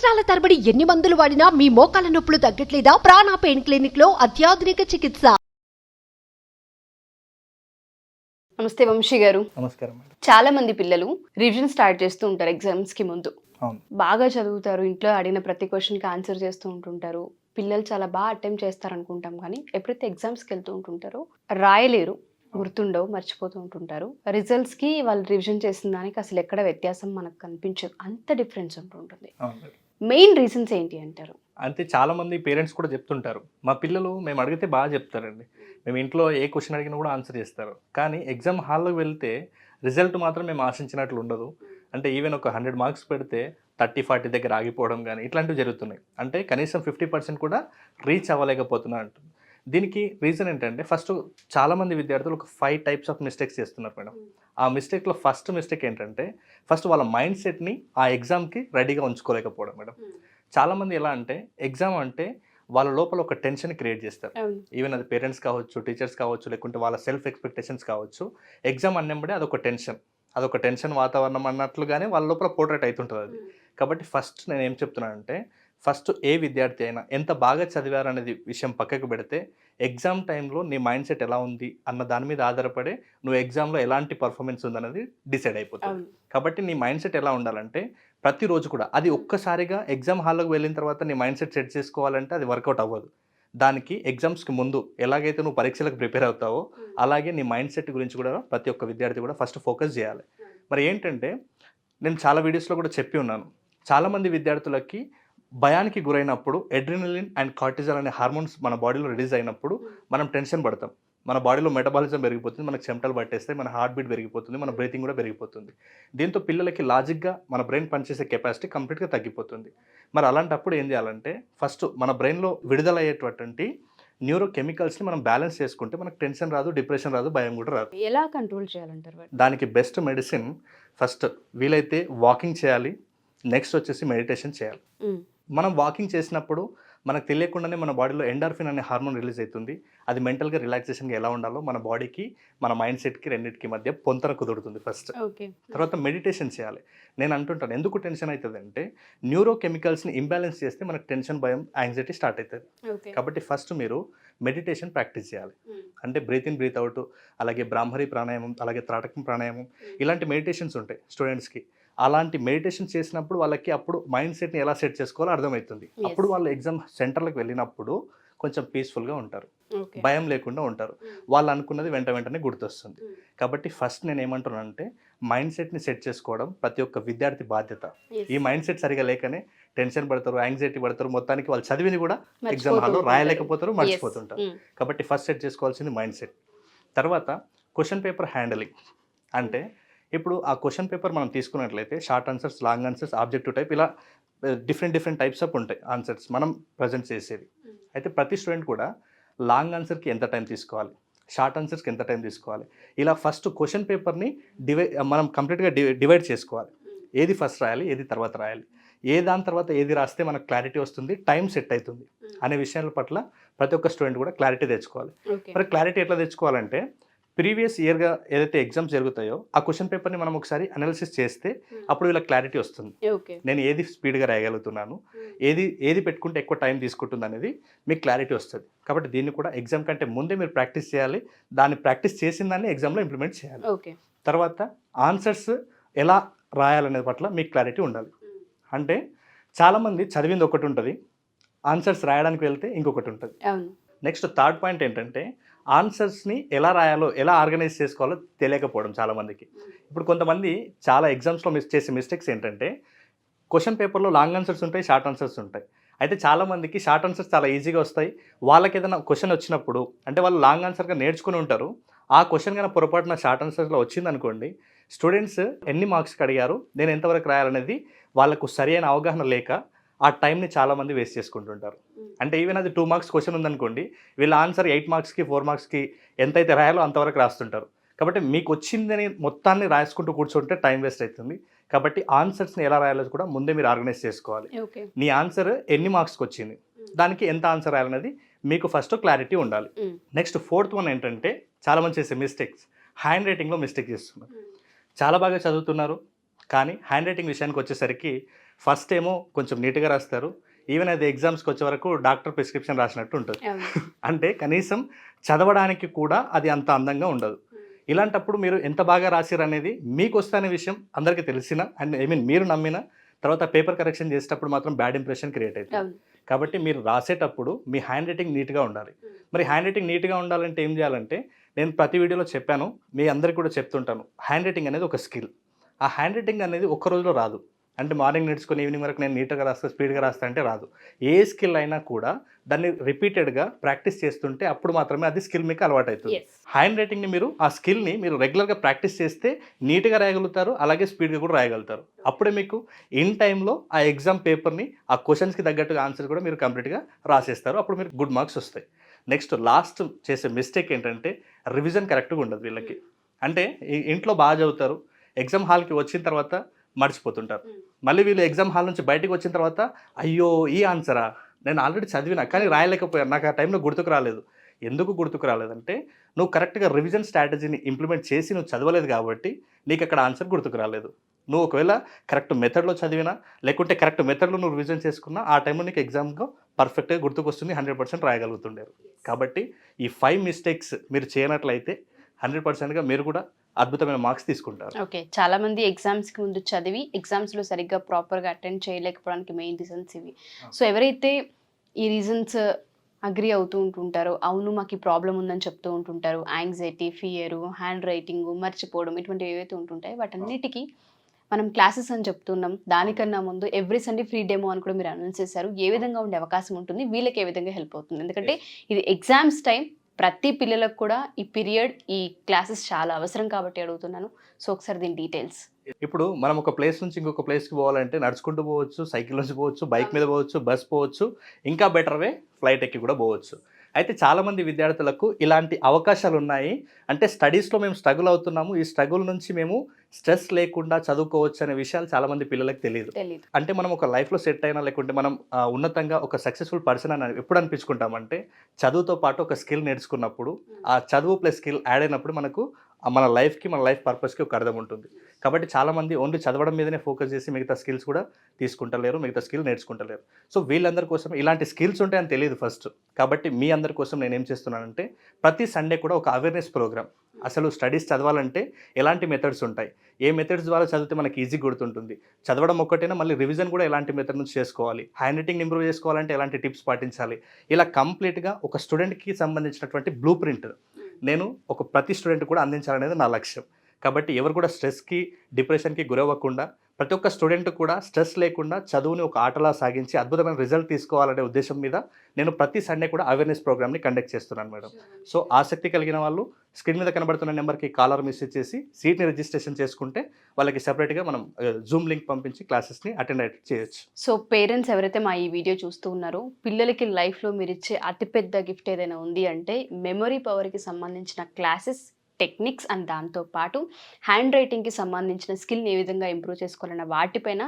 సంవత్సరాల తరబడి ఎన్ని మందులు వాడినా మీ మోకాల నొప్పులు తగ్గట్లేదా? ప్రాణ పెయిన్ క్లినిక్ లో అత్యాధునిక చికిత్స. నమస్తే వంశీ గారు. నమస్కారం మేడం. చాలా మంది పిల్లలు రివిజన్ స్టార్ట్ చేస్తూ ఉంటారు ఎగ్జామ్స్ కి ముందు. అవును. బాగా చదువుతారు, ఇంట్లో అడిగిన ప్రతి క్వశ్చన్ కి ఆన్సర్ చేస్తూ ఉంటుంటారు. పిల్లలు చాలా బాగా అటెంప్ట్ చేస్తారు అనుకుంటాం, కానీ ఎప్పుడైతే ఎగ్జామ్స్కి వెళ్తూ ఉంటుంటారో రాయలేరు, గుర్తుండవు, మర్చిపోతూ ఉంటుంటారు. రిజల్ట్స్ కి వాళ్ళు రివిజన్ చేసిన దానికి అసలు ఎక్కడ వ్యత్యాసం మనకు కనిపించదు, అంత డిఫరెన్స్ ఉంటుంటుంది. అవును మేడం. మెయిన్ రీజన్స్ ఏంటి అంటారు? అంటే చాలా మంది పేరెంట్స్ కూడా చెప్తుంటారు, మా పిల్లలు మేము అడిగితే బాగా చెప్తారండి, మేము ఇంట్లో ఏ క్వశ్చన్ అడిగినా కూడా ఆన్సర్ చేస్తారు, కానీ ఎగ్జామ్ హాల్లోకి వెళ్తే రిజల్ట్ మాత్రం మేము ఆశించినట్లు ఉండదు. అంటే ఈవెన్ ఒక 100 మార్క్స్ పెడితే 30-40 దగ్గర ఆగిపోవడం కానీ ఇట్లాంటివి జరుగుతున్నాయి. అంటే కనీసం 50% కూడా రీచ్ అవ్వలేకపోతున్నా అంటుంది. దీనికి రీజన్ ఏంటంటే, ఫస్ట్ చాలామంది విద్యార్థులు ఒక 5 టైప్స్ ఆఫ్ మిస్టేక్స్ చేస్తున్నారు మేడం. ఆ మిస్టేక్లో ఫస్ట్ మిస్టేక్ ఏంటంటే, ఫస్ట్ వాళ్ళ మైండ్ సెట్ని ఆ ఎగ్జామ్కి రెడీగా ఉంచుకోలేకపోవడం మేడం. చాలామంది ఎలా అంటే, ఎగ్జామ్ అంటే వాళ్ళ లోపల ఒక టెన్షన్ క్రియేట్ చేస్తారు. ఈవెన్ అది పేరెంట్స్ కావచ్చు, టీచర్స్ కావచ్చు, లేకుంటే వాళ్ళ సెల్ఫ్ ఎక్స్పెక్టేషన్స్ కావచ్చు. ఎగ్జామ్ అన్నప్పుడే అదొక టెన్షన్ వాతావరణం అన్నట్లుగానే వాళ్ళ లోపల పోర్ట్రేట్ అవుతుంటుంది అది. కాబట్టి ఫస్ట్ నేను ఏం చెప్తున్నానంటే, ఫస్ట్ ఏ విద్యార్థి అయినా ఎంత బాగా చదివారనేది విషయం పక్కకు పెడితే, ఎగ్జామ్ టైంలో నీ మైండ్ సెట్ ఎలా ఉంది అన్న దాని మీద ఆధారపడే నువ్వు ఎగ్జామ్లో ఎలాంటి పర్ఫార్మెన్స్ ఉందనేది డిసైడ్ అయిపోతుంది. కాబట్టి నీ మైండ్ సెట్ ఎలా ఉండాలంటే, ప్రతిరోజు కూడా అది ఒక్కసారిగా ఎగ్జామ్ హాల్లోకి వెళ్ళిన తర్వాత నీ మైండ్ సెట్ చేసుకోవాలంటే అది వర్కౌట్ అవ్వదు. దానికి ఎగ్జామ్స్కి ముందు ఎలాగైతే నువ్వు పరీక్షలకు ప్రిపేర్ అవుతావో, అలాగే నీ మైండ్ సెట్ గురించి కూడా ప్రతి ఒక్క విద్యార్థి కూడా ఫస్ట్ ఫోకస్ చేయాలి. మరి ఏంటంటే, నేను చాలా వీడియోస్లో కూడా చెప్పి ఉన్నాను, చాలామంది విద్యార్థులకి భయానికి గురైనప్పుడు ఎడ్రినలిన్ అండ్ కార్టిజాల్ అనే హార్మోన్స్ మన బాడీలో రిలీజ్ అయినప్పుడు మనం టెన్షన్ పడతాం. మన బాడీలో మెటబాలిజం పెరిగిపోతుంది, మనకు చెమటలు పట్టేస్తాయి, మన హార్ట్ బీట్ పెరిగిపోతుంది, మన బ్రీతింగ్ కూడా పెరిగిపోతుంది. దీంతో పిల్లలకి లాజిక్గా మన బ్రెయిన్ పనిచేసే కెపాసిటీ కంప్లీట్గా తగ్గిపోతుంది. మరి అలాంటప్పుడు ఏం చేయాలంటే, ఫస్ట్ మన బ్రెయిన్లో విడుదలయ్యేటువంటి న్యూరో కెమికల్స్ని మనం బ్యాలెన్స్ చేసుకుంటే మనకు టెన్షన్ రాదు, డిప్రెషన్ రాదు, భయం కూడా రాదు. ఎలా కంట్రోల్ చేయాలంటారు? దానికి బెస్ట్ మెడిసిన్, ఫస్ట్ వీలైతే వాకింగ్ చేయాలి, నెక్స్ట్ వచ్చేసి మెడిటేషన్ చేయాలి. మనం వాకింగ్ చేసినప్పుడు మనకు తెలియకుండానే మన బాడీలో ఎండార్ఫిన్ అనే హార్మోన్ రిలీజ్ అవుతుంది. అది మెంటల్గా రిలాక్సేషన్గా ఎలా ఉండాలో మన బాడీకి మన మైండ్ సెట్కి రెండింటికి మధ్య పొంతన కుదురుతుంది ఫస్ట్. తర్వాత మెడిటేషన్ చేయాలి. నేను అంటుంటాను, ఎందుకు టెన్షన్ అవుతుంది అంటే, న్యూరో కెమికల్స్ని ఇంబ్యాలెన్స్ చేస్తే మనకు టెన్షన్, భయం, యాంగ్జైటీ స్టార్ట్ అవుతుంది. కాబట్టి ఫస్ట్ మీరు మెడిటేషన్ ప్రాక్టీస్ చేయాలి. అంటే బ్రీత్ ఇన్, బ్రీత్ అవుట్, అలాగే బ్రాహ్మరి ప్రాణాయామం, అలాగే త్రాటకం ప్రాణాయామం, ఇలాంటి మెడిటేషన్స్ ఉంటాయి స్టూడెంట్స్కి. అలాంటి మెడిటేషన్ చేసినప్పుడు వాళ్ళకి అప్పుడు మైండ్ సెట్ని ఎలా సెట్ చేసుకోవాలో అర్థమవుతుంది. అప్పుడు వాళ్ళు ఎగ్జామ్ సెంటర్లకు వెళ్ళినప్పుడు కొంచెం పీస్ఫుల్గా ఉంటారు, భయం లేకుండా ఉంటారు, వాళ్ళు అనుకున్నది వెంటనే గుర్తొస్తుంది. కాబట్టి ఫస్ట్ నేను ఏమంటున్నానంటే, మైండ్ సెట్ని సెట్ చేసుకోవడం ప్రతి ఒక్క విద్యార్థి బాధ్యత. ఈ మైండ్ సెట్ సరిగా లేకనే టెన్షన్ పడతారు, యాంగ్జైటీ పడతారు, మొత్తానికి వాళ్ళు చదివిని కూడా ఎగ్జామ్ హాల్లో రాయలేకపోతారు, మర్చిపోతుంటారు. కాబట్టి ఫస్ట్ సెట్ చేసుకోవాల్సింది మైండ్ సెట్. తర్వాత క్వశ్చన్ పేపర్ హ్యాండిలింగ్. అంటే ఇప్పుడు ఆ క్వశ్చన్ పేపర్ మనం తీసుకున్నట్లయితే short answers, long answers, objective type, ఇలా డిఫరెంట్ టైప్స్ ఆఫ్ ఉంటాయి ఆన్సర్స్ మనం ప్రజెంట్ చేసేది. అయితే ప్రతి స్టూడెంట్ కూడా లాంగ్ ఆన్సర్కి ఎంత టైం తీసుకోవాలి, షార్ట్ ఆన్సర్స్కి ఎంత టైం తీసుకోవాలి, ఇలా ఫస్ట్ క్వశ్చన్ పేపర్ని మనం కంప్లీట్గా డివైడ్ చేసుకోవాలి. ఏది ఫస్ట్ రాయాలి, ఏది తర్వాత రాయాలి, దాని తర్వాత ఏది రాస్తే మనకు క్లారిటీ వస్తుంది, టైం సెట్ అవుతుంది అనే విషయాల పట్ల ప్రతి ఒక్క స్టూడెంట్ కూడా క్లారిటీ తెచ్చుకోవాలి. మరి క్లారిటీ ఎట్లా తెచ్చుకోవాలంటే, ప్రీవియస్ ఇయర్గా ఏదైతే ఎగ్జామ్స్ జరుగుతాయో ఆ క్వశ్చన్ పేపర్ని మనం ఒకసారి అనాలిసిస్ చేస్తే అప్పుడు ఇలా క్లారిటీ వస్తుంది. నేను ఏది స్పీడ్గా రాయగలుగుతున్నాను, ఏది పెట్టుకుంటే ఎక్కువ టైం తీసుకుంటుంది అనేది మీకు క్లారిటీ వస్తుంది. కాబట్టి దీన్ని కూడా ఎగ్జామ్ కంటే ముందే మీరు ప్రాక్టీస్ చేయాలి. దాన్ని ప్రాక్టీస్ చేసిన దాన్ని ఎగ్జామ్లో ఇంప్లిమెంట్ చేయాలి. తర్వాత ఆన్సర్స్ ఎలా రాయాలనే పట్ల మీకు క్లారిటీ ఉండాలి. అంటే చాలామంది చదివింది ఒకటి ఉంటుంది, ఆన్సర్స్ రాయడానికి వెళ్తే ఇంకొకటి ఉంటుంది. నెక్స్ట్ థర్డ్ పాయింట్ ఏంటంటే, ఆన్సర్స్ని ఎలా రాయాలో, ఎలా ఆర్గనైజ్ చేసుకోవాలో తెలియకపోవడం చాలామందికి. ఇప్పుడు కొంతమంది చాలా ఎగ్జామ్స్లో చేసే మిస్టేక్స్ ఏంటంటే, క్వశ్చన్ పేపర్లో లాంగ్ ఆన్సర్స్ ఉంటాయి, షార్ట్ ఆన్సర్స్ ఉంటాయి. అయితే చాలామందికి షార్ట్ ఆన్సర్స్ చాలా ఈజీగా వస్తాయి. వాళ్ళకి ఏదైనా క్వశ్చన్ వచ్చినప్పుడు, అంటే వాళ్ళు లాంగ్ ఆన్సర్గా నేర్చుకుని ఉంటారు, ఆ క్వశ్చన్ కన్నా పొరపాటున షార్ట్ ఆన్సర్స్లో వచ్చిందనుకోండి, స్టూడెంట్స్ ఎన్ని మార్క్స్కి అడిగారు, నేను ఎంతవరకు రాయాలనేది వాళ్ళకు సరైన అవగాహన లేక ఆ టైంని చాలామంది వేస్ట్ చేసుకుంటుంటారు. అంటే ఈవెన్ అది 2 మార్క్స్ క్వశ్చన్ ఉందనుకోండి, వీళ్ళ ఆన్సర్ 8 మార్క్స్కి 4 మార్క్స్కి ఎంతైతే రాయాలో అంతవరకు రాస్తుంటారు. కాబట్టి మీకు వచ్చిందని మొత్తాన్ని రాసుకుంటూ కూర్చుంటే టైం వేస్ట్ అవుతుంది. కాబట్టి ఆన్సర్స్ని ఎలా రాయాలో కూడా ముందే మీరు ఆర్గనైజ్ చేసుకోవాలి. నీ ఆన్సర్ ఎన్ని మార్క్స్కి వచ్చింది, దానికి ఎంత ఆన్సర్ రాయాలనేది మీకు ఫస్ట్ క్లారిటీ ఉండాలి. నెక్స్ట్ 4th వన్ ఏంటంటే, చాలామంది చేసే మిస్టేక్స్, హ్యాండ్ రైటింగ్లో మిస్టేక్ చేస్తున్నారు. చాలా బాగా చదువుతున్నారు, కానీ హ్యాండ్ రైటింగ్ విషయానికి వచ్చేసరికి ఫస్ట్ ఏమో కొంచెం నీట్గా రాస్తారు, ఈవెన్ అది ఎగ్జామ్స్కి వచ్చే వరకు డాక్టర్ ప్రిస్క్రిప్షన్ రాసినట్టు ఉంటుంది. అంటే కనీసం చదవడానికి కూడా అది అంత అందంగా ఉండదు. ఇలాంటప్పుడు మీరు ఎంత బాగా రాసిరు అనేది మీకు వస్తున్న విషయం అందరికీ తెలిసిన అండ్ మీరు నమ్మిన తర్వాత పేపర్ కరెక్షన్ చేసేటప్పుడు మాత్రం బ్యాడ్ ఇంప్రెషన్ క్రియేట్ అవుతుంది. కాబట్టి మీరు రాసేటప్పుడు మీ హ్యాండ్ రైటింగ్ నీట్గా ఉండాలి. మరి హ్యాండ్ రైటింగ్ నీట్గా ఉండాలంటే ఏం చేయాలంటే, నేను ప్రతి వీడియోలో చెప్పాను, మీ అందరికీ కూడా చెప్తుంటాను, హ్యాండ్ రైటింగ్ అనేది ఒక స్కిల్. ఆ హ్యాండ్ రైటింగ్ అనేది ఒక్క రోజులో రాదు. అంటే మార్నింగ్ నేర్చుకుని ఈవినింగ్ వరకు నేను నీట్గా రాస్తా, స్పీడ్గా రాస్తా అంటే రాదు. ఏ స్కిల్ అయినా కూడా దాన్ని రిపీటెడ్గా ప్రాక్టీస్ చేస్తుంటే అప్పుడు మాత్రమే అది స్కిల్ మీకు అలవాటు అవుతుంది. హ్యాండ్ రైటింగ్ని మీరు ఆ స్కిల్ని మీరు రెగ్యులర్గా ప్రాక్టీస్ చేస్తే నీట్గా రాయగలుగుతారు, అలాగే స్పీడ్గా కూడా రాయగలుగుతారు. అప్పుడే మీకు ఇన్ టైంలో ఆ ఎగ్జామ్ పేపర్ని ఆ క్వశ్చన్స్కి తగ్గట్టుగా ఆన్సర్ కూడా మీరు కంప్లీట్గా రాసేస్తారు. అప్పుడు మీరు గుడ్ మార్క్స్ వస్తాయి. నెక్స్ట్ లాస్ట్ చేసే మిస్టేక్ ఏంటంటే రివిజన్ కరెక్ట్గా ఉండదు వీళ్ళకి. అంటే ఇంట్లో బాగా చదువుతారు, ఎగ్జామ్ హాల్కి వచ్చిన తర్వాత మర్చిపోతుంటారు. మళ్ళీ వీళ్ళు ఎగ్జామ్ హాల్ నుంచి బయటకు వచ్చిన తర్వాత అయ్యో ఈ ఆన్సరా, నేను ఆల్రెడీ చదివినా కానీ రాయలేకపోయాను, నాకు ఆ టైంలో గుర్తుకు రాలేదు. ఎందుకు గుర్తుకు రాలేదంటే నువ్వు కరెక్ట్గా రివిజన్ స్ట్రాటజీని ఇంప్లిమెంట్ చేసి నువ్వు చదవలేదు కాబట్టి నీకు అక్కడ ఆన్సర్ గుర్తుకు రాలేదు. నువ్వు ఒకవేళ కరెక్ట్ మెథడ్లో చదివినా లేకుంటే కరెక్ట్ మెథడ్లో నువ్వు రివిజన్ చేసుకున్నా ఆ టైంలో నీకు ఎగ్జామ్గా పర్ఫెక్ట్గా గుర్తుకు వస్తుంది, 100% రాయగలుగుతుండేరు. కాబట్టి ఈ 5 మిస్టేక్స్ మీరు చేయనట్లయితే 100%గా మీరు కూడా అద్భుతమైన మార్క్స్ తీసుకుంటారు. ఓకే, చాలా మంది ఎగ్జామ్స్కి ముందు చదివి ఎగ్జామ్స్లో సరిగ్గా ప్రాపర్గా అటెండ్ చేయలేకపోవడానికి మెయిన్ రీజన్స్ ఇవి. సో ఎవరైతే ఈ రీజన్స్ అగ్రి అవుతూ ఉంటుంటారో, అవును మాకు ఈ ప్రాబ్లం ఉందని చెప్తూ ఉంటుంటారు, యాంగ్జైటీ, ఫియరు, హ్యాండ్ రైటింగ్, మర్చిపోవడం, ఇటువంటివి ఏవైతే ఉంటుంటాయో వాటన్నిటికీ మనం క్లాసెస్ అని చెప్తున్నాం. దానికన్నా ముందు ఎవ్రీ సండే ఫ్రీ డెమో అని కూడా మీరు అనౌన్స్ చేశారు. ఏ విధంగా ఉండే అవకాశం ఉంటుంది, వీళ్ళకి ఏ విధంగా హెల్ప్ అవుతుంది? ఎందుకంటే ఇది ఎగ్జామ్స్ టైం, ప్రతి పిల్లలకు కూడా ఈ పీరియడ్, ఈ క్లాసెస్ చాలా అవసరం కాబట్టి అడుగుతున్నాను. సో ఒకసారి దీని డీటెయిల్స్. ఇప్పుడు మనం ఒక ప్లేస్ నుంచి ఇంకొక ప్లేస్కి పోవాలంటే నడుచుకుంటూ పోవచ్చు, సైకిల్ నుంచి పోవచ్చు, బైక్ మీద పోవచ్చు, బస్ పోవచ్చు, ఇంకా బెటర్ వే ఫ్లైట్ ఎక్కి కూడా పోవచ్చు. అయితే చాలామంది విద్యార్థులకు ఇలాంటి అవకాశాలు ఉన్నాయి. అంటే స్టడీస్లో మేము స్ట్రగుల్ అవుతున్నాము, ఈ స్ట్రగుల్ నుంచి మేము స్ట్రెస్ లేకుండా చదువుకోవచ్చు అనే విషయాలు చాలామంది పిల్లలకు తెలియదు. అంటే మనం ఒక లైఫ్లో సెట్ అయినా లేకుంటే మనం ఉన్నతంగా ఒక సక్సెస్ఫుల్ పర్సన్ అని ఎప్పుడు అనిపించుకుంటామంటే చదువుతో పాటు ఒక స్కిల్ నేర్చుకున్నప్పుడు, ఆ చదువు ప్లస్ స్కిల్ యాడ్ అయినప్పుడు మనకు మన లైఫ్కి, మన లైఫ్ పర్పస్కి ఒక అర్థం ఉంటుంది. కాబట్టి చాలామంది ఓన్లీ చదవడం మీదనే ఫోకస్ చేసి మిగతా స్కిల్స్ కూడా తీసుకుంటలేరు, మిగతా స్కిల్ నేర్చుకుంటలేరు. సో వీళ్ళందరి కోసం ఇలాంటి స్కిల్స్ ఉంటాయని తెలియదు ఫస్ట్. కాబట్టి మీ అందరి కోసం నేను ఏం చేస్తున్నానంటే ప్రతి సండే కూడా ఒక అవేర్నెస్ ప్రోగ్రామ్. అసలు స్టడీస్ చదవాలంటే ఎలాంటి మెథడ్స్ ఉంటాయి, ఏ మెథడ్స్ ద్వారా చదివితే మనకి ఈజీ గుర్తుంటుంది, చదవడం ఒక్కటైనా మళ్ళీ రివిజన్ కూడా ఎలాంటి మెథడ్ నుంచి చేసుకోవాలి, హ్యాండ్ రైటింగ్ ఇంప్రూవ్ చేసుకోవాలంటే ఎలాంటి టిప్స్ పాటించాలి, ఇలా కంప్లీట్గా ఒక స్టూడెంట్కి సంబంధించినటువంటి బ్లూ ప్రింట్ నేను ప్రతి స్టూడెంట్ కూడా అందించాలనేది నా లక్ష్యం. కాబట్టి ఎవరు కూడా స్ట్రెస్కి, డిప్రెషన్కి గురవ్వకుండా, ప్రతి ఒక్క స్టూడెంట్ కూడా స్ట్రెస్ లేకుండా చదువుని ఒక ఆటలా సాగించి అద్భుతమైన రిజల్ట్ తీసుకోవాలనే ఉద్దేశం మీద నేను ప్రతి సండే కూడా అవేర్నెస్ ప్రోగ్రామ్ని కండక్ట్ చేస్తున్నాను మేడం. సో ఆసక్తి కలిగిన వాళ్ళు స్క్రీన్ మీద కనబడుతున్న నెంబర్కి కాలర్ మెసేజ్ చేసి సీట్ని రిజిస్ట్రేషన్ చేసుకుంటే వాళ్ళకి సెపరేట్గా మనం జూమ్ లింక్ పంపించి క్లాసెస్ని అటెండ్ చేయొచ్చు. సో పేరెంట్స్ ఎవరైతే మా ఈ వీడియో చూస్తూ ఉన్నారో, పిల్లలకి లైఫ్లో మీరు ఇచ్చే అతిపెద్ద గిఫ్ట్ ఏదైనా ఉంది అంటే మెమరీ పవర్కి సంబంధించిన క్లాసెస్, టెక్నిక్స్ అండ్ దాంతోపాటు హ్యాండ్ రైటింగ్కి సంబంధించిన స్కిల్ని ఏ విధంగా ఇంప్రూవ్ చేసుకోవాలన్న వాటిపైన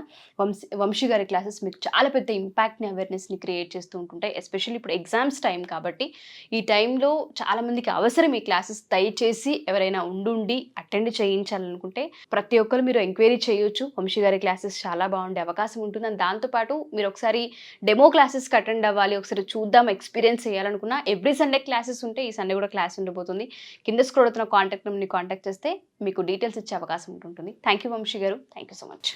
వంశీ గారి క్లాసెస్ మీకు చాలా పెద్ద ఇంపాక్ట్ని, అవేర్నెస్ని క్రియేట్ చేస్తూ ఉంటుంటాయి. ఎస్పెషల్లీ ఇప్పుడు ఎగ్జామ్స్ టైం కాబట్టి ఈ టైంలో చాలామందికి అవసరం ఈ క్లాసెస్. దయచేసి ఎవరైనా ఉండి అటెండ్ చేయించాలనుకుంటే ప్రతి ఒక్కరు మీరు ఎంక్వైరీ చేయొచ్చు. వంశీ గారి క్లాసెస్ చాలా బాగుండే అవకాశం ఉంటుంది. అండ్ దాంతోపాటు మీరు ఒకసారి డెమో క్లాసెస్కి అటెండ్ అవ్వాలి, ఒకసారి చూద్దాం, ఎక్స్పీరియన్స్ చేయాలనుకున్నా ఎవ్రీ సండే క్లాసెస్ ఉంటే ఈ సండే కూడా క్లాస్ ఉండబోతుంది. కింద స్క్రోల్ అవుతున్న కాంటాక్ట్ నెంబర్ని కాంటాక్ట్ చేస్తే మీకు డీటెయిల్స్ ఇచ్చే అవకాశం ఉంటుంది. థ్యాంక్ యూ వంశీ గారు, థ్యాంక్ యూ సో మచ్.